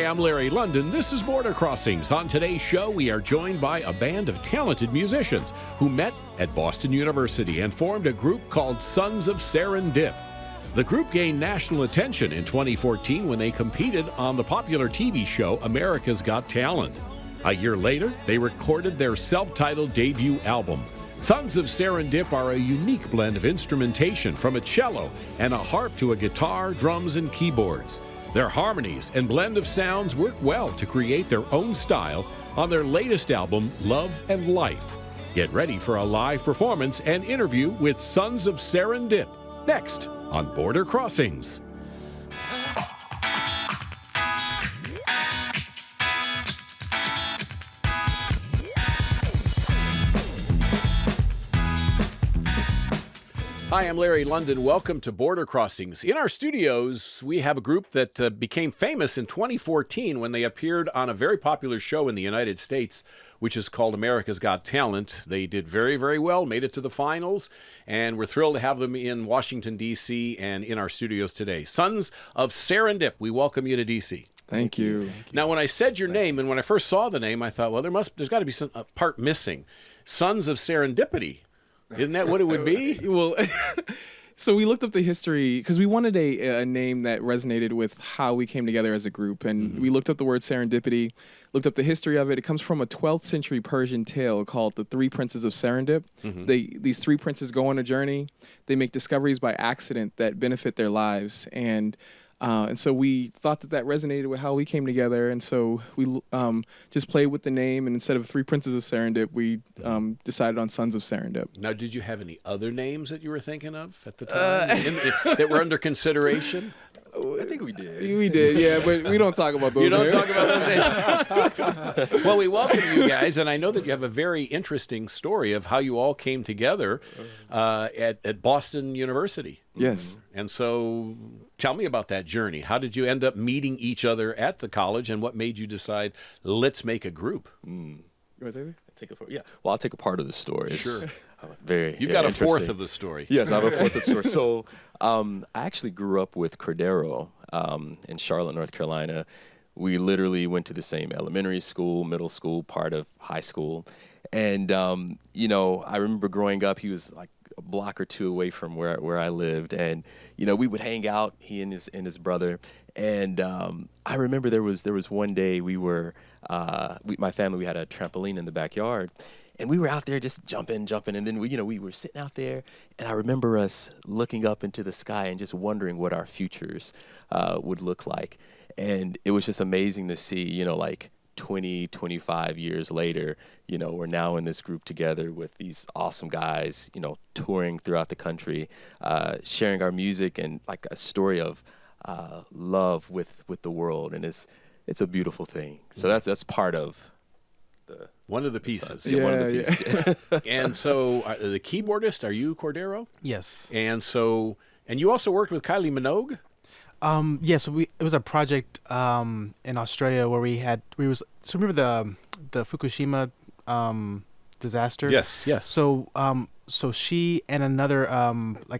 I'm Larry London. This is Border Crossings. On today's show, we are joined by a band of talented musicians who met at Boston University and formed a group called Sons of Serendip. The group gained national attention in 2014 when they competed on the popular TV show America's Got Talent. A year later, they recorded their self-titled debut album. Sons of Serendip are a unique blend of instrumentation, from a cello and a harp to a guitar, drums, and keyboards. Their harmonies and blend of sounds work well to create their own style on their latest album, Love and Life. Get ready for a live performance and interview with Sons of Serendip, next on Border Crossings. Hi, I'm Larry London. Welcome to Border Crossings. In our studios, we have a group that became famous in 2014 when they appeared on a very popular show in the United States, which is called America's Got Talent. They did very, very well, made it to the finals, and we're thrilled to have them in Washington, D.C., and in our studios today. Sons of Serendip, we welcome you to D.C. Thank you. Now, when I said your name, and when I first saw the name, I thought, well, there's got to be a part missing. Sons of Serendipity. Isn't that what it would be? Well, so we looked up the history because we wanted a name that resonated with how we came together as a group. And we looked up the word serendipity, looked up the history of it. It comes from a 12th century Persian tale called The Three Princes of Serendip. These three princes go on a journey. They make discoveries by accident that benefit their lives. And so we thought that resonated with how we came together, and so we just played with the name, and instead of Three Princes of Serendip, we decided on Sons of Serendip. Now, did you have any other names that you were thinking of at the time that were under consideration? I think we did. We did, yeah, but we don't talk about those names. You don't talk about those names? Well, we welcome you guys, and I know that you have a very interesting story of how you all came together at Boston University. Yes. And so tell me about that journey. How did you end up meeting each other at the college, and what made you decide, let's make a group? You want to take it? Yeah. Well, I'll take a part of the story. Sure. You've got a fourth of the story. Yes, I have a fourth of the story. So I actually grew up with Cordero in Charlotte, North Carolina. We literally went to the same elementary school, middle school, part of high school. And, I remember growing up, he was like a block or two away from where I lived. And, we would hang out, he and his brother. And I remember there was one day my family, we had a trampoline in the backyard. And we were out there just jumping. And then we were sitting out there. And I remember us looking up into the sky and just wondering what our futures would look like. And it was just amazing to see, 20, 25 years later, we're now in this group together with these awesome guys, touring throughout the country, sharing our music and like a story of love with the world. And it's a beautiful thing. So that's part of one of the pieces. One of the pieces. And so the keyboardist, are you Cordero? Yes. And you also worked with Kylie Minogue? Yes, it was a project in Australia where remember the Fukushima disaster? Yes. So she and another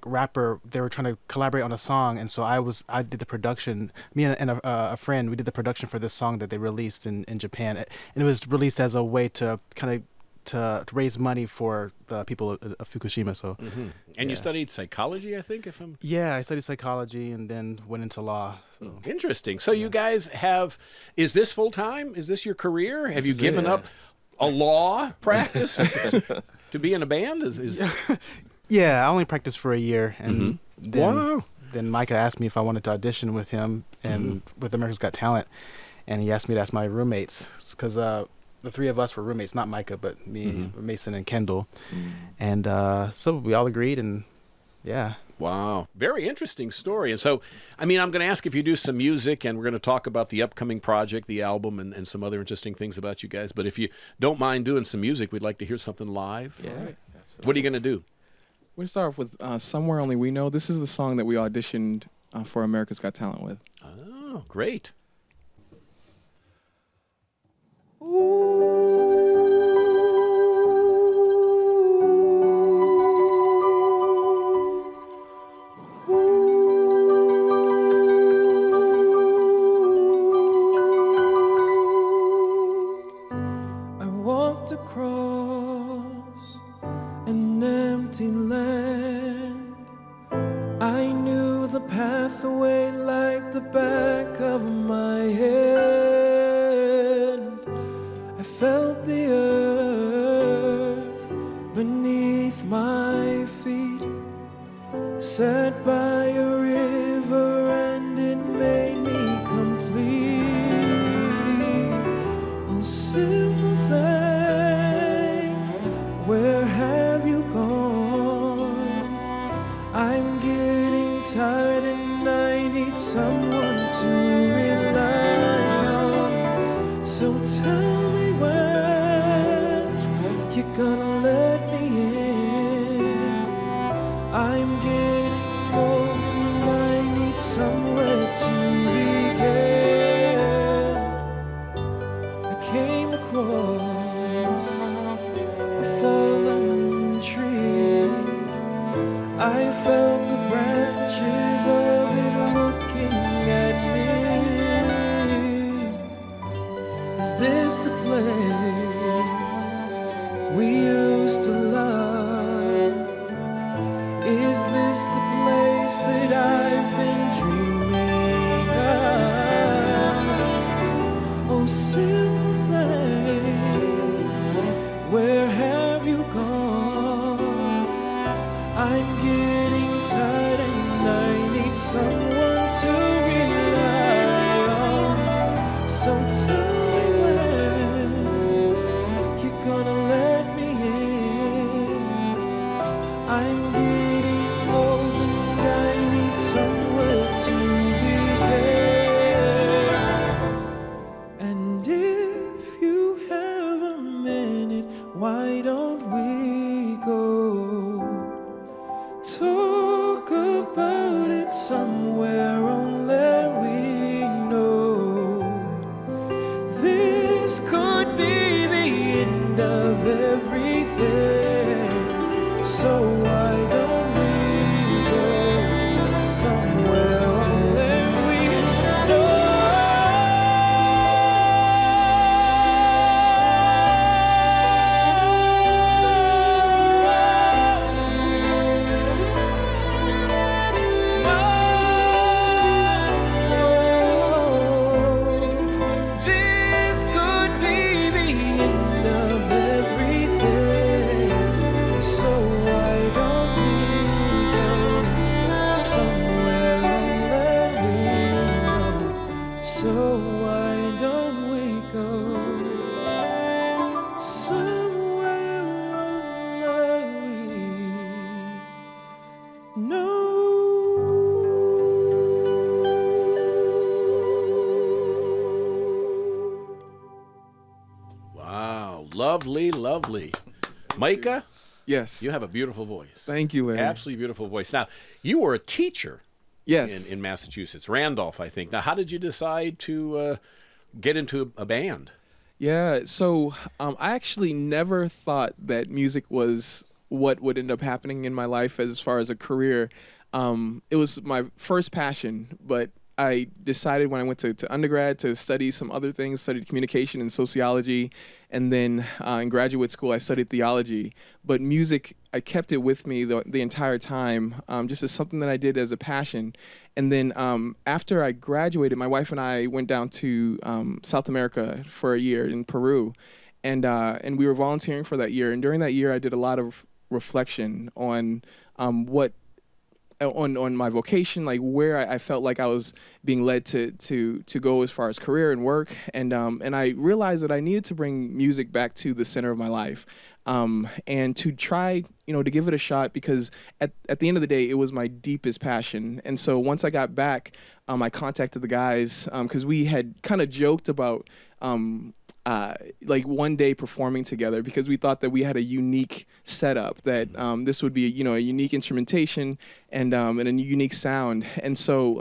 rapper, they were trying to collaborate on a song, and so I did the production. Me and a friend, we did the production for this song that they released in Japan, and it was released as a way to kind of to raise money for the people of Fukushima. So, And you studied psychology, I think, I studied psychology and then went into law. So. Interesting. So you guys is this full time? Is this your career? Have you given up a law practice to be in a band? Yeah, I only practiced for a year, and then Micah asked me if I wanted to audition with him and with America's Got Talent, and he asked me to ask my roommates because the three of us were roommates, not Micah, but me, Mason, and Kendall, and so we all agreed, and yeah. Wow. Very interesting story. And so, I'm going to ask if you do some music, and we're going to talk about the upcoming project, the album, and some other interesting things about you guys. But if you don't mind doing some music, we'd like to hear something live. Yeah. Right. What are you going to do? We're going to start off with Somewhere Only We Know. This is the song that we auditioned for America's Got Talent with. Oh, great. I knew the pathway like the back of my hand. I felt the earth beneath my feet. Sat by a river and it made me complete. Oh, simple thing, where have you gone? I'm getting tired and I need someone to rely on. So tell me when you're gonna let me in. I'm getting old and I need somewhere to begin. I came across a fallen tree. I felt the branches of it looking at me. Is this the place we used to love? Is this the place that I've been dreaming of? Oh, simple thing, where have you gone? I'm getting tired and I need someone to rely on. So tell me when you're gonna let me in. I'm getting old and I need somewhere to begin. And if you have a minute, why don't we go talk about it somewhere only we know? This could be the end of everything. So why don't we go somewhere only we know? This could be the end of everything. So why don't we go somewhere only we know? So why don't we go somewhere only we know? Wow, lovely, lovely. Micah, Yes. you have a beautiful voice. Thank you, Larry. Absolutely beautiful voice. Now, you were a teacher Yes. in Massachusetts, Randolph, I think. Now, how did you decide to get into a band? Yeah, so I actually never thought that music was what would end up happening in my life as far as a career. It was my first passion, but I decided when I went to undergrad to study some other things, studied communication and sociology, and then in graduate school I studied theology. But music, I kept it with me the entire time, just as something that I did as a passion. And then after I graduated, my wife and I went down to South America for a year in Peru, and we were volunteering for that year. And during that year, I did a lot of reflection on what on my vocation, like where I felt like I was being led to go as far as career and work, and I realized that I needed to bring music back to the center of my life, and to try, to give it a shot, because at the end of the day, it was my deepest passion. And so once I got back, I contacted the guys, because we had kind of joked about like one day performing together, because we thought that we had a unique setup, that this would be a unique instrumentation and a unique sound. And so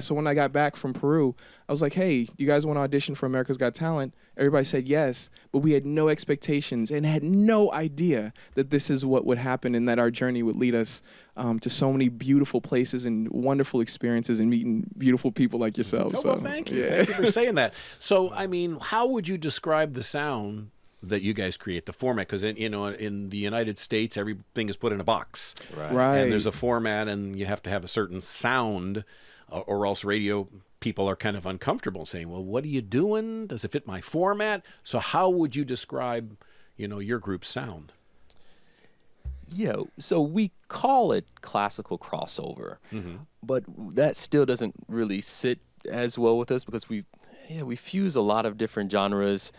so when I got back from Peru, I was like, hey, do you guys want to audition for America's Got Talent? Everybody said yes, but we had no expectations and had no idea that this is what would happen, and that our journey would lead us to so many beautiful places and wonderful experiences and meeting beautiful people like yourself. Oh, well, thank you. Thank you for saying that. So, I mean, how would you describe the sound that you guys create, the format, because in the United States, everything is put in a box, Right. and there's a format, and you have to have a certain sound, or else radio people are kind of uncomfortable saying, well, what are you doing? Does it fit my format? So how would you describe, your group's sound? Yeah, so we call it classical crossover, but that still doesn't really sit as well with us because we fuse a lot of different genres.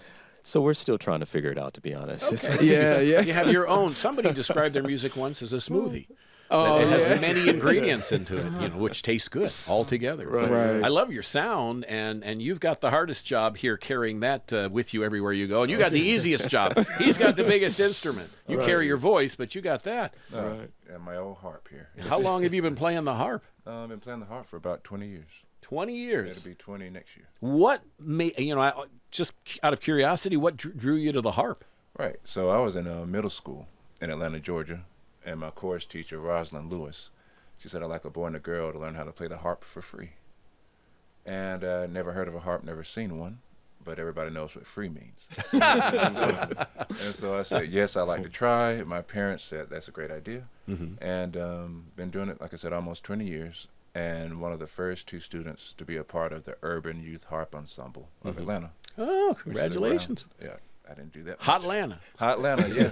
So we're still trying to figure it out, to be honest. Okay. Yeah. You have your own. Somebody described their music once as a smoothie. Oh, It has yeah. many ingredients into it, which tastes good altogether. But Right. I love your sound, and you've got the hardest job here carrying that with you everywhere you go. And you got the easiest job. He's got the biggest instrument. You carry your voice, but you got that. And my old harp here. How long have you been playing the harp? I've been playing the harp for about 20 years. 20 years. It'll be 20 next year. What made, just out of curiosity, what drew you to the harp? Right. So I was in middle school in Atlanta, Georgia, and my chorus teacher, Rosalind Lewis, she said I'd like a boy and a girl to learn how to play the harp for free. And never heard of a harp, never seen one, but everybody knows what free means. and so I said, yes, I'd like to try. My parents said that's a great idea. And been doing it, like I said, almost 20 years. And one of the first 2 students to be a part of the Urban Youth Harp Ensemble of Atlanta. Oh, which is congratulations. around- Yeah, I didn't do that. Hot much. Atlanta. Hot Atlanta, yes.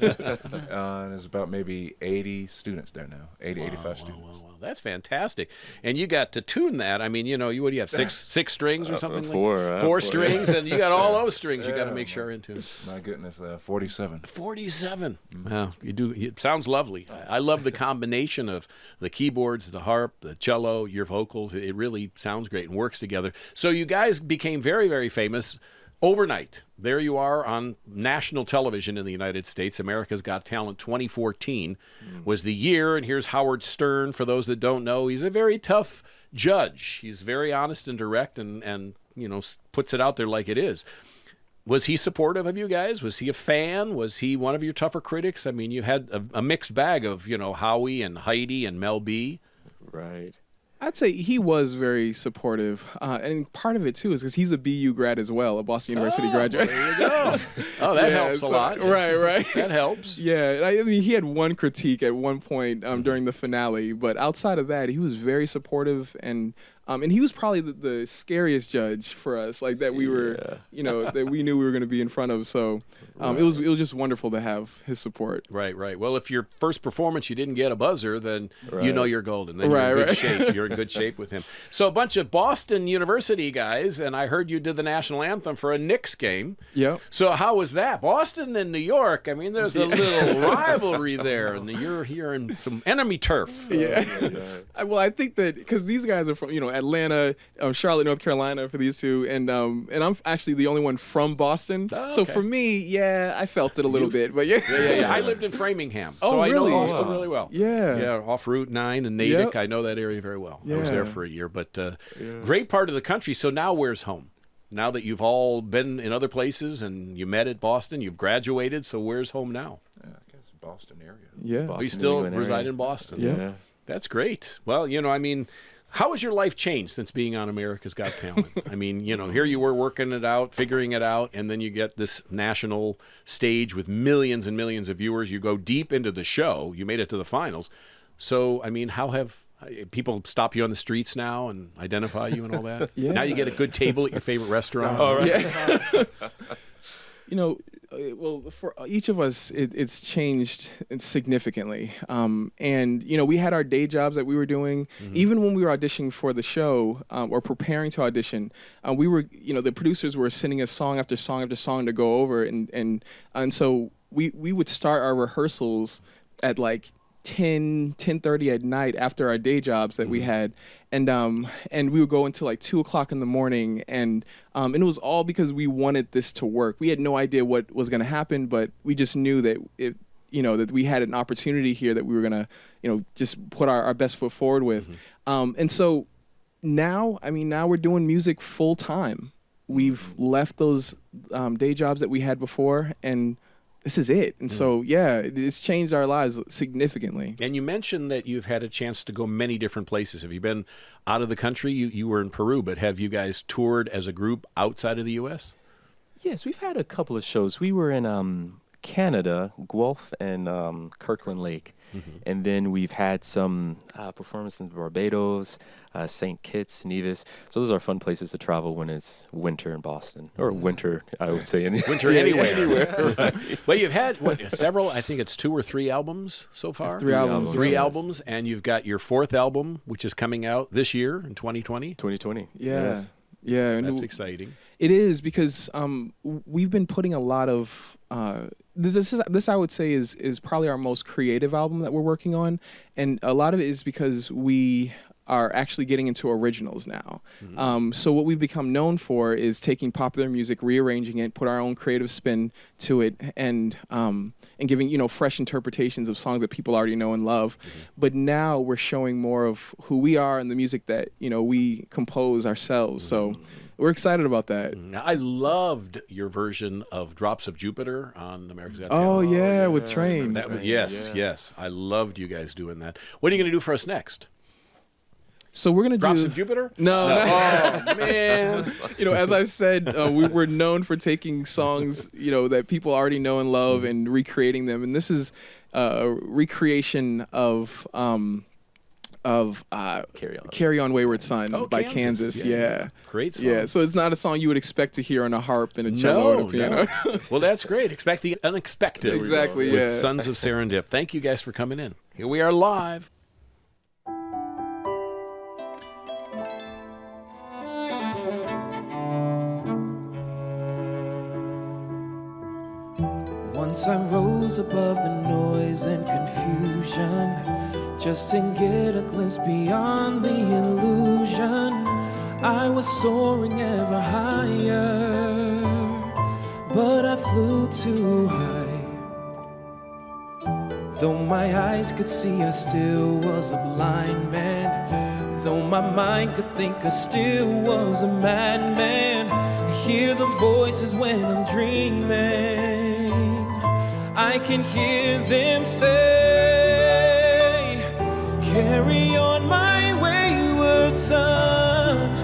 There's about maybe 80 students there now, 85 students. Wow, that's fantastic. And you got to tune that. I mean, what do you have, six strings or something? four, Four strings, and you got all those strings you got to Yeah, make sure in tune. My goodness, 47. 47. Wow, you do. It sounds lovely. I love the combination of the keyboards, the harp, the cello, your vocals. It really sounds great and works together. So you guys became very, very famous overnight. There you are on national television in the United States. America's Got Talent 2014 was the year, and here's Howard Stern. For those that don't know, he's a very tough judge. He's very honest and direct, and puts it out there like it is. Was he supportive of you guys? Was he a fan? Was he one of your tougher critics? I mean, you had a mixed bag of, Howie and Heidi and Mel B. Right. I'd say he was very supportive, and part of it too is because he's a BU grad as well, a Boston University graduate. There you go. Oh, that helps a lot. Right. That helps. Yeah, I mean, he had one critique at one point during the finale, but outside of that, he was very supportive, and he was probably the scariest judge for us, like that we were, that we knew we were going to be in front of. So it was just wonderful to have his support. Right. Well, if your first performance you didn't get a buzzer, then Right. you're golden. Then you're in good Right. shape. You're in good shape with him. So a bunch of Boston University guys, and I heard you did the national anthem for a Knicks game. Yep. So how was that? Boston and New York, I mean, there's a little rivalry there, and you're here in some enemy turf. Yeah. Well, I think that because these guys are from Atlanta, Charlotte, North Carolina for these two, and I'm actually the only one from Boston. Oh, So okay. for me, I felt it a little bit, but yeah. Yeah. I lived in Framingham, so Oh, I know really? Boston really well. Yeah. Off Route 9 and Natick. Yep. I know that area very well. I was there Yeah. for a year, but great part of the country. So now where's home? Now that you've all been in other places and you met at Boston, you've graduated, so where's home now? I guess Boston area. Yeah. Boston, We still New England reside area. in Boston. Yeah. That's great. Well, I mean, how has your life changed since being on America's Got Talent? I mean, here you were working it out, figuring it out, and then you get this national stage with millions and millions of viewers. You go deep into the show. You made it to the finals. So, I mean, how have people stop you on the streets now and identify you and all that? Yeah. Now you get a good table at your favorite restaurant. Well, for each of us, it's changed significantly. And, we had our day jobs that we were doing. Even when we were auditioning for the show or preparing to audition, we were, the producers were sending us song after song after song to go over. And so we would start our rehearsals at like 10:30 at night after our day jobs that we had, and we would go until like 2:00 in the morning, and it was all because we wanted this to work. We had no idea what was going to happen, but we just knew that that we had an opportunity here that we were going to just put our best foot forward with. And so now we're doing music full time. We've left those day jobs that we had before, and this is it. And so, it's changed our lives significantly. And you mentioned that you've had a chance to go many different places. Have you been out of the country? You were in Peru, but have you guys toured as a group outside of the U.S.? Yes, we've had a couple of shows. We were in Canada, Guelph and Kirkland Lake. And then we've had some performances in Barbados, St. Kitts, Nevis. So those are fun places to travel when it's winter in Boston. Or winter, I would say. Winter anywhere. Right. Well, you've had several, I think it's 2 or 3 albums so far? 3 albums. 3 albums, and you've got your 4th album, which is coming out this year in 2020. 2020. Yeah. Yes. Yeah. And That's exciting. It is, because we've been putting a lot of this I would say is probably our most creative album that we're working on, and a lot of it is because we are actually getting into originals now. So what we've become known for is taking popular music, rearranging it, put our own creative spin to it, and giving fresh interpretations of songs that people already know and love. But now we're showing more of who we are and the music that we compose ourselves. So we're excited about that. I loved your version of Drops of Jupiter on America's Got Oh, Talent. yeah, with Train. Yes. I loved you guys doing that. What are you going to do for us next? So we're going to do... Drops of Jupiter? No. Oh, man. As I said, we're known for taking songs, that people already know and love and recreating them. And this is a recreation of Carry On Wayward Son by Kansas. Yeah. Great song. Yeah, so it's not a song you would expect to hear on a harp and a cello and a piano. No. Well, that's great. Expect the unexpected. Exactly, with yeah. Sons of Serendip. Thank you guys for coming in. Here we are live. Once I rose above the noise and confusion, just to get a glimpse beyond the illusion. I was soaring ever higher, but I flew too high. Though my eyes could see, I still was a blind man. Though my mind could think, I still was a madman. I hear the voices when I'm dreaming. I can hear them say, carry on my wayward son.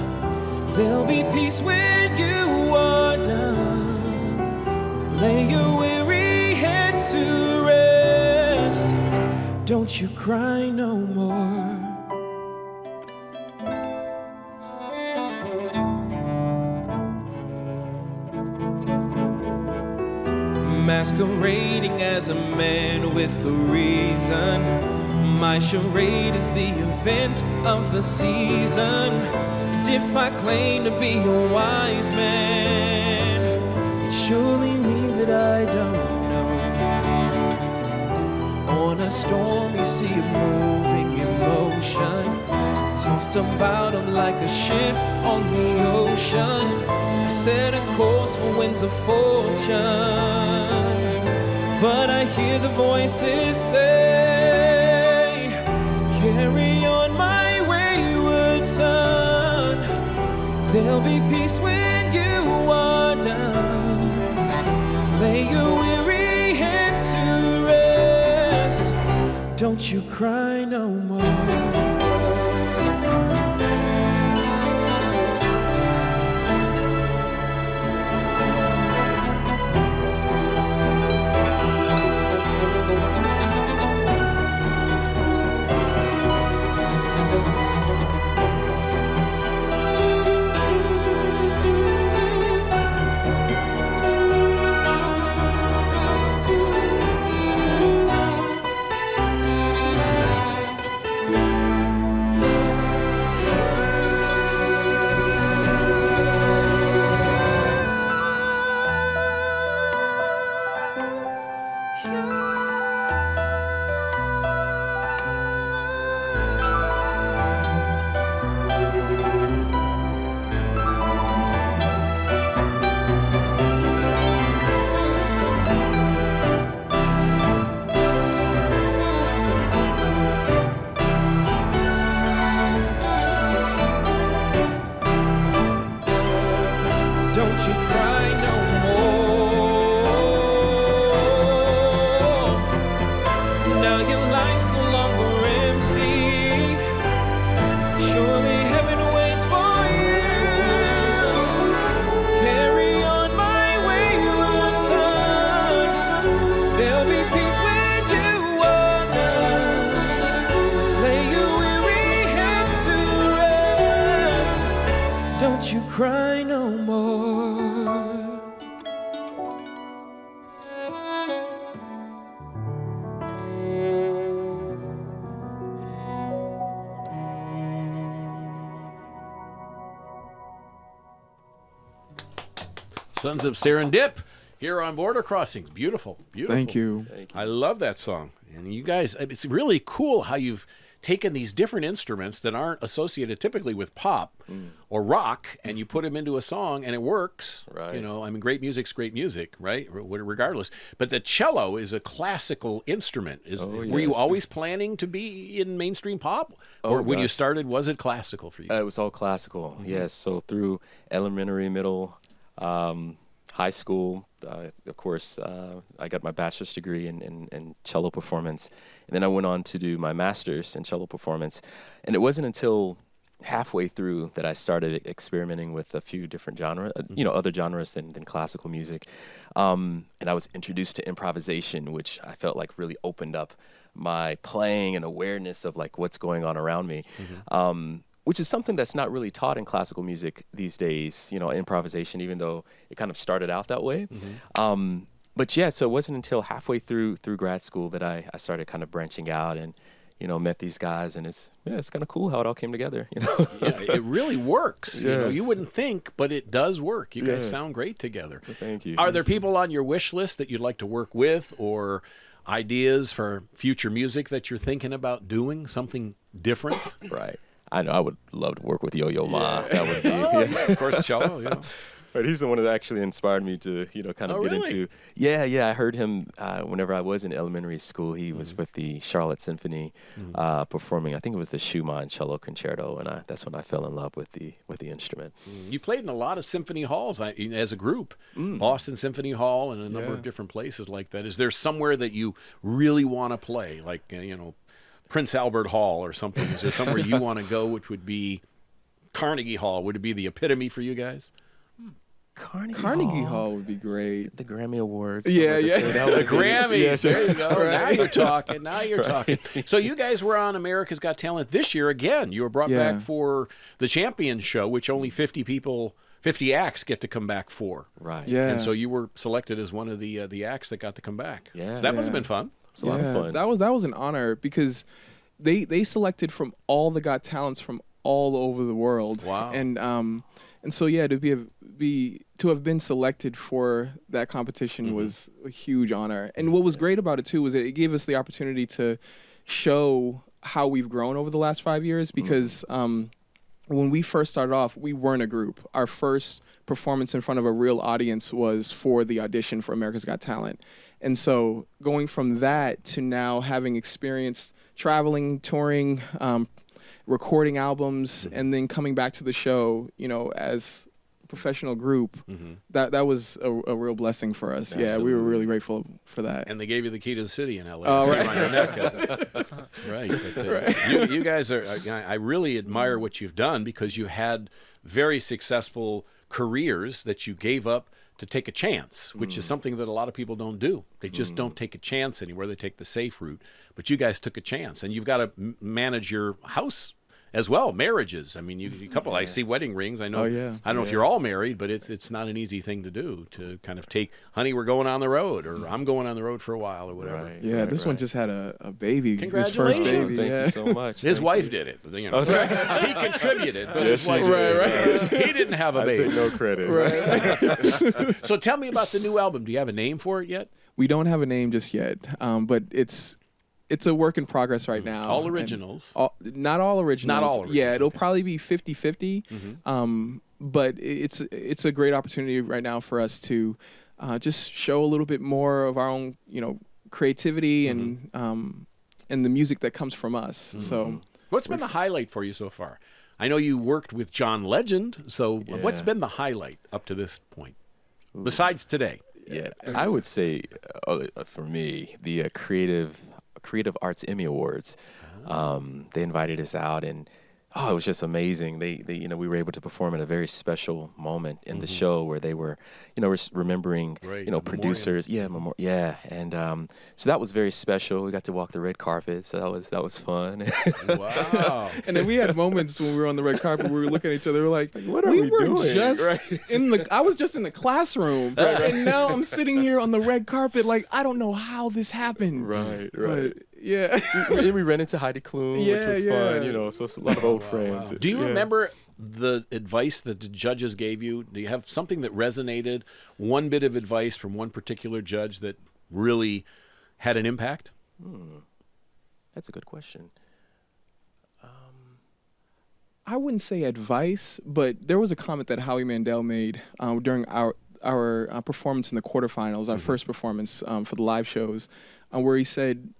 There'll be peace when you are done. Lay your weary head to rest. Don't you cry no more. Masquerading as a man with a reason. My charade is the event of the season. And if I claim to be a wise man, it surely means that I don't know. On a stormy sea of moving emotion, tossed about him like a ship on the ocean. I set a course for winds of fortune, but I hear the voices say, carry on my wayward son. There'll be peace when you are done. Lay your weary head to rest. Don't you cry no more. let you cry no more. Sons of Serendip here on Border Crossings. Beautiful, beautiful. Thank you. I love that song. And you guys, it's really cool how you've taken these different instruments that aren't associated typically with pop or rock, and you put them into a song and it works. Right. You know, I mean, great music's great music, right? Regardless. But the cello is a classical instrument. Were you always planning to be in mainstream pop? Or when you started, was it classical for you? It was all classical, yes. So through elementary, middle, high school, of course, I got my bachelor's degree in cello performance. And then I went on to do my master's in cello performance. And it wasn't until halfway through that I started experimenting with a few different genres, other genres than classical music. And I was introduced to improvisation, which I felt like really opened up my playing and awareness of like what's going on around me. Which is something that's not really taught in classical music these days, improvisation, even though it kind of started out that way. But yeah, so it wasn't until halfway through grad school that I started kind of branching out and, met these guys, and it's kind of cool how it all came together. Yeah, it really works. Yes. You wouldn't think, but it does work. You guys sound great together. Well, thank you. Are there people on your wish list that you'd like to work with, or ideas for future music that you're thinking about doing, something different? Right. I know I would love to work with Yo-Yo Ma. That would be, Of course, cello, But he's the one that actually inspired me to, kind of get into. Yeah. I heard him whenever I was in elementary school. He was with the Charlotte Symphony performing. I think it was the Schumann cello concerto, and that's when I fell in love with the instrument. You played in a lot of symphony halls as a group, Boston Symphony Hall, and a number of different places like that. Is there somewhere that you really want to play, like Prince Albert Hall or something? Is there somewhere you want to go, which would be Carnegie Hall? Would it be the epitome for you guys? Carnegie Hall would be great. The Grammy Awards. Yeah. The Grammys. Yes. There you go. Now you're talking. So you guys were on America's Got Talent this year again. You were brought back for the Champion Show, which only 50 acts get to come back for. Right. Yeah. And so you were selected as one of the acts that got to come back. Yeah. So that must have been fun. It was a lot of fun. That was an honor because they selected from all the Got Talents from all over the world. Wow. And so to have been selected for that competition was a huge honor. And what was great about it too was that it gave us the opportunity to show how we've grown over the last 5 years, because when we first started off, we weren't a group. Our first performance in front of a real audience was for the audition for America's Got Talent. And so going from that to now having experienced traveling, touring, recording albums, and then coming back to the show, as a professional group, that was a real blessing for us. Absolutely. Yeah, we were really grateful for that. And they gave you the key to the city in LA. Oh, Sit right. on your neck. Right. But, you guys I really admire what you've done, because you had very successful careers that you gave up to take a chance, which is something that a lot of people don't do. They just don't take a chance anywhere. They take the safe route. But you guys took a chance, and you've got to manage your house as well, marriages. I mean, you couple. I see wedding rings. I know. I don't know if you're all married, but it's not an easy thing to do, to kind of take, honey, we're going on the road, or I'm going on the this or whatever. Right. Yeah, this one just had a baby. Congratulations. His first baby. Thank you so much. His wife did it. He contributed, but his wife did. He didn't have a I baby. take no credit. Right. So tell me about the new album. Do you have a name for it yet? We don't have a name just yet, but it's a work in progress right now. All originals. Not all originals. Not all originals. Yeah, it'll probably be 50-50. But it's a great opportunity right now for us to just show a little bit more of our own, creativity and the music that comes from us. So What's been the highlight for you so far? I know you worked with John Legend, so what's been the highlight up to this point, besides today? Yeah, I would say for me, the Creative Arts Emmy Awards. They invited us out, and Oh, it was just amazing. We were able to perform at a very special moment in the show where they were, remembering, Right, producers. Yeah, and so that was very special. We got to walk the red carpet, so that was fun. Wow. And then we had moments when we were on the red carpet, we were looking at each other, we're like, what are we we were doing?" just Right. I was just in the classroom, and now I'm sitting here on the red carpet, like, I don't know how this happened. Right. But, yeah. we ran into Heidi Klum, which Yeah, was yeah. fun. So it's a lot of old friends. Do you Yeah. remember the advice that the judges gave you? Do you have something that resonated? One bit of advice from one particular judge that really had an impact? That's a good question. I wouldn't say advice, but there was a comment that Howie Mandel made during our performance in the quarterfinals, our first performance for the live shows, where he said,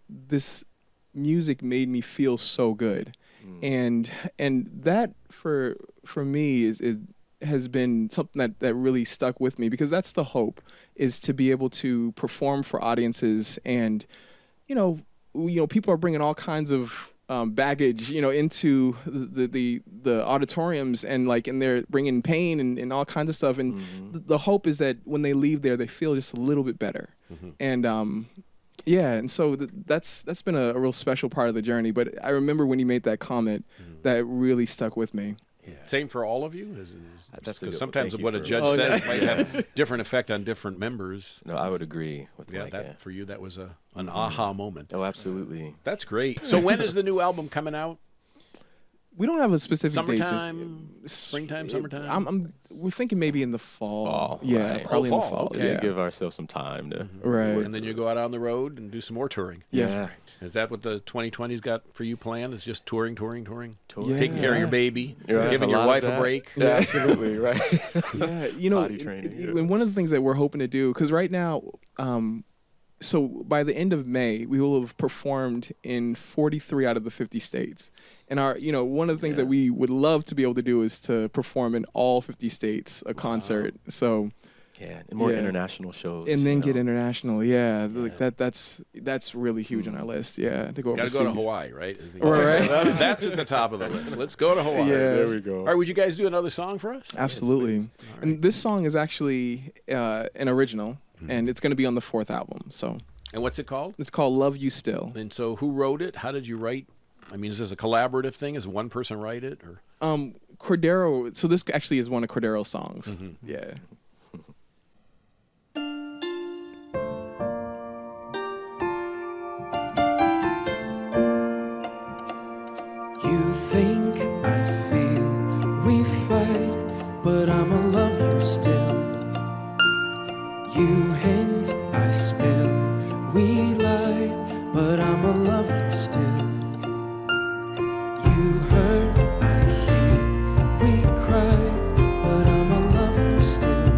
"This music made me feel so good," and that for me has been something that really stuck with me, because that's the hope, is to be able to perform for audiences, and people are bringing all kinds of baggage, into the auditoriums, and they're bringing pain and all kinds of stuff. And the hope is that when they leave there, they feel just a little bit better. And and so that's been a real special part of the journey. But I remember when you made that comment, that really stuck with me. Yeah. Same for all of you? That's a good one. Sometimes Thank you what a for- judge says might have different effect on different members. No, I would agree with Yeah, Mike. for you, that was an aha moment. Oh, absolutely. That's great. So when is the new album coming out? We don't have a specific Summertime, date. springtime, summertime? We're thinking maybe in the fall. Fall, Yeah, right. probably in the fall, fall. okay. Yeah. Give ourselves some time to. Right. And then you go out on the road and do some more touring. Yeah. Is that what the 2020's got for you planned? Is just touring? Yeah. Taking care of your baby, Yeah, giving a your lot of wife a that. break? Yeah, absolutely, right. Yeah, Potty training, yeah. and one of the things that we're hoping to do, because right now, so by the end of May, we will have performed in 43 out of the 50 states. And one of the things that we would love to be able to do is to perform in all 50 states a concert. So, Yeah, and more Yeah. international shows. and then you get know. international. Yeah, like that's really huge on our list. Yeah, to go Got to overseas. go to Hawaii, right? Right. That's at the top of the list. Let's go to Hawaii. Yeah. There we go. All right, would you guys do another song for us? Absolutely. Yes, please. All right. And this song is actually an original, and it's going to be on the 4th album. So And what's it called? it's called "Love You Still." And so who wrote it? How did you write? I mean, is this a collaborative thing? Is one person write it? Or Cordero. So this actually is one of Cordero's songs. Yeah. You think I feel we fight, but I'ma love you still. You hint, I spill, we lie, but I'ma love you still. You hurt, I heal, we cry, but I'ma love you still.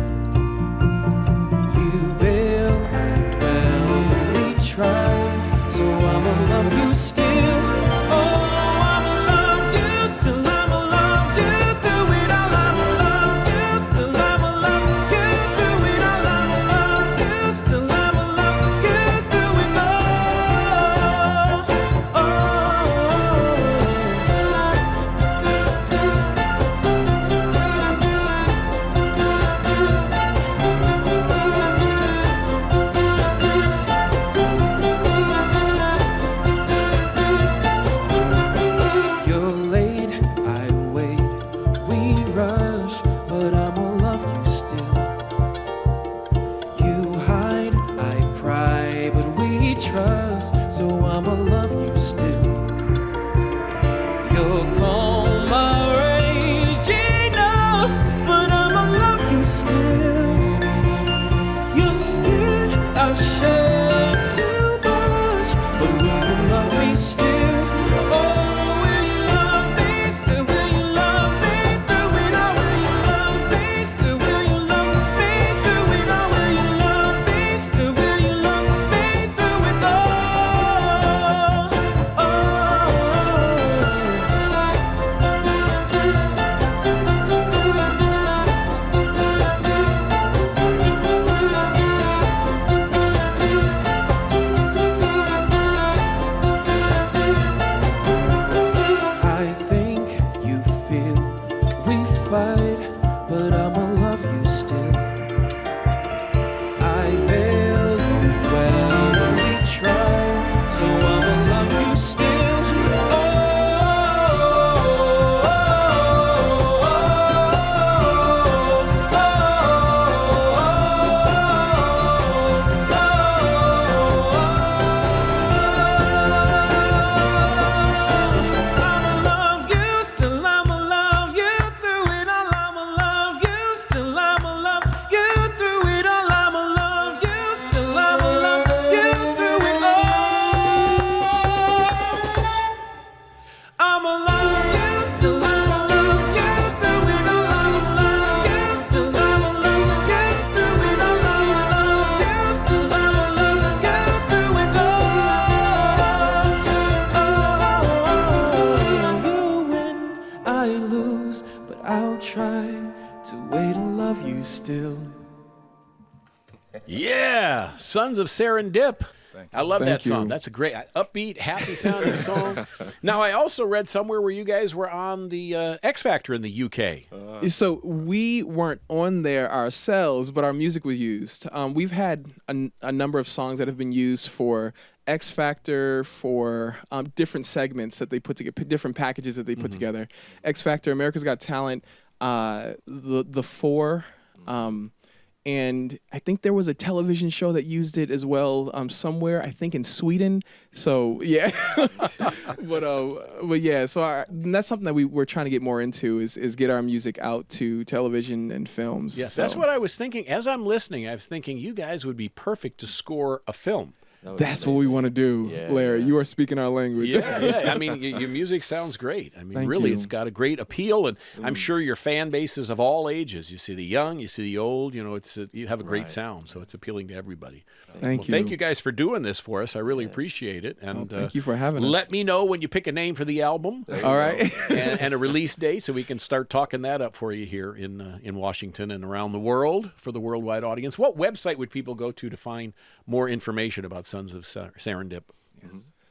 might lose, but I'll try to wait and love you still. Yeah, Sons of Serendip. I love Thank that song. you. That's a great, upbeat, happy sounding song. Now, I also read somewhere where you guys were on the X Factor in the UK. So we weren't on there ourselves, but our music was used. We've had a number of songs that have been used for X Factor, for different segments that they put together, different packages that they put together. X Factor, America's Got Talent, the Four. And I think there was a television show that used it as well somewhere, I think in Sweden. So, yeah. but yeah, so that's something that we're trying to get more into is get our music out to television and films. Yes, so. that's what I was thinking. As I'm listening, I was thinking you guys would be perfect to score a film. That's what we want to do, Larry. Yeah. You are speaking our language. Yeah. I mean, your music sounds great. I mean, Thank really, you. it's got a great appeal, and I'm sure your fan base is of all ages. You see the young, you see the old. You know, you have a great sound, so it's appealing to everybody. Thank you. Thank you guys for doing this for us. I really appreciate it. And thank you for having us. Let me know when you pick a name for the album. All right. and a release date, so we can start talking that up for you here in Washington and around the world for the worldwide audience. What website would people go to find more information about Sons of Serendip?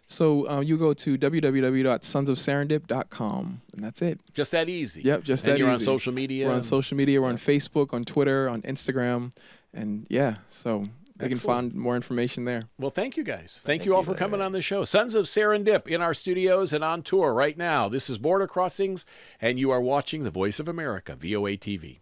So you go to www.sonsofserendip.com, and that's it. Just that easy. Yep, just and that you're easy. on social media. We're on social media. We're on Facebook, on Twitter, on Instagram, and yeah, so they can Excellent. find more information there. Well, thank you guys. Thank you all for coming on the show. Sons of Serendip in our studios and on tour right now. This is Border Crossings, and you are watching the Voice of America, VOA TV.